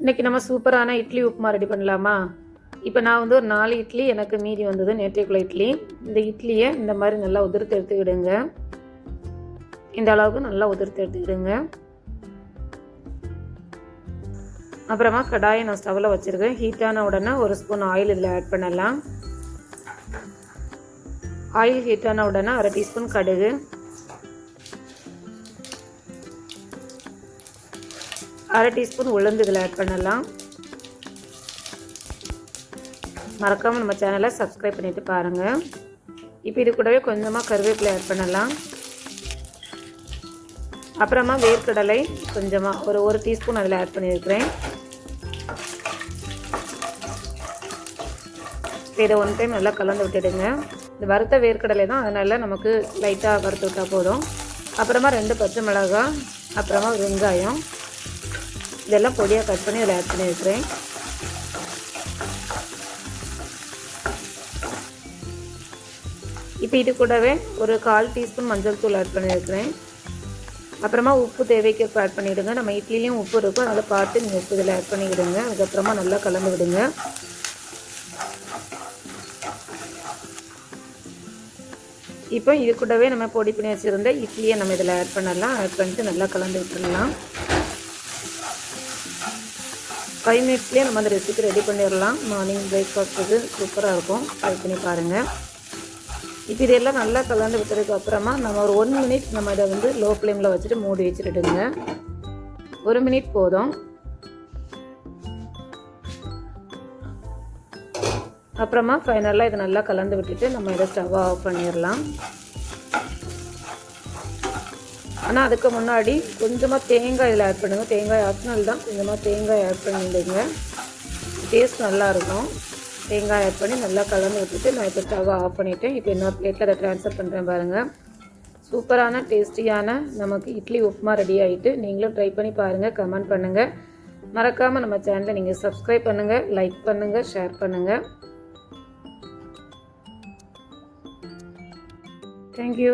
இன்றைக்கி நம்ம சூப்பரான இட்லி உப்புமா ரெடி பண்ணலாமா? இப்போ நான் வந்து ஒரு 4 இட்லி எனக்கு மீதி வந்தது, நேற்றைக்குள்ள இட்லி. இந்த இட்லியை இந்த மாதிரி நல்லா உதிர்த்து எடுத்துக்கிடுங்க. இந்த அளவுக்கு நல்லா உதிர்த்து எடுத்துக்கிடுங்க. அப்புறமா கடாயை நான் ஸ்டவ்வில் வச்சுருக்கேன். ஹீட்டான உடனே 1 ஸ்பூன் ஆயில் இதில் ஆட் பண்ணலாம். ஆயில் ஹீட்டான உடனே 1/2 டீஸ்பூன் கடுகு, 1/2 டீஸ்பூன் உளுந்து இதில் ஆட் பண்ணலாம். மறக்காமல் நம்ம சேனலை சப்ஸ்கிரைப் பண்ணிவிட்டு பாருங்கள். இப்போ இது கூடவே கொஞ்சமாக கருவேப்பிலை ஆட் பண்ணலாம். அப்புறமா வேர்க்கடலை கொஞ்சமாக ஒரு டீஸ்பூன் அதில் ஆட் பண்ணியிருக்கிறேன். இதை 1 டைம் நல்லா கலந்து விட்டுடுங்க. இந்த வறுத்த வேர்க்கடலை தான், அதனால் நமக்கு லைட்டாக வறுத்து விட்டால் போதும். அப்புறமா 2 பச்சை மிளகாய், அப்புறமா வெங்காயம் இதெல்லாம் பொடியாக கட் பண்ணி அதில் ஆட் பண்ணியிருக்கிறேன். இப்போ இது கூடவே ஒரு 1/4 டீஸ்பூன் மஞ்சள் தூள் ஆட் பண்ணியிருக்கிறேன். அப்புறமா உப்பு தேவைக்கு ஆட் பண்ணிவிடுங்க. நம்ம இட்லிலையும் உப்பு இருக்கும், அதை பார்த்து நீங்கள் உப்பு இதில் ஆட் பண்ணிவிடுங்க. அதுக்கப்புறமா நல்லா கலந்து விடுங்க. இப்போ இது கூடவே நம்ம பொடி பண்ணி வச்சுருந்த இட்லியை நம்ம இதில் ஆட் பண்ணலாம். ஆட் பண்ணிட்டு நல்லா கலந்து விட்டுடலாம். 5 மினிட்ஸ்லேயே நம்ம அந்த ரெசிபி ரெடி பண்ணிடலாம். மார்னிங் பிரேக்ஃபாஸ்ட்டுக்கு சூப்பராக இருக்கும். ட்ரை பண்ணி பாருங்கள். இப்போ இதெல்லாம் நல்லா கலந்து விட்டதுக்கு அப்புறமா நம்ம ஒரு 1 மினிட் நம்ம இதை வந்து லோ ஃப்ளேமில் வச்சுட்டு மூடி வச்சுட்டுடுங்க. 1 மினிட் போதும். அப்புறமா ஃபைனலாக இதை நல்லா கலந்து விட்டுட்டு நம்ம இதை ஸ்டவ் ஆஃப் பண்ணிடலாம். ஆனால் அதுக்கு முன்னாடி கொஞ்சமாக தேங்காய் இதில் ஆட் பண்ணுங்கள். தேங்காய் ஆப்ஷனல் தான், கொஞ்சமாக தேங்காய் ஆட் பண்ணிடுங்க. டேஸ்ட் நல்லாயிருக்கும். தேங்காய் ஆட் பண்ணி நல்லா கலந்து விட்டுட்டு நான் இப்போ ஸ்டவ்வை ஆஃப் பண்ணிவிட்டேன். இப்போ இன்னொரு பிளேட்டில் அதை ட்ரான்ஸ்ஃபர் பண்ணுறேன் பாருங்கள். சூப்பரான டேஸ்டியான நமக்கு இட்லி உப்புமா ரெடி ஆகிட்டு. நீங்களும் ட்ரை பண்ணி பாருங்கள், கமெண்ட் பண்ணுங்கள். மறக்காமல் நம்ம சேனலை நீங்கள் சப்ஸ்கிரைப் பண்ணுங்கள், லைக் பண்ணுங்கள், ஷேர் பண்ணுங்கள். தேங்க்யூ.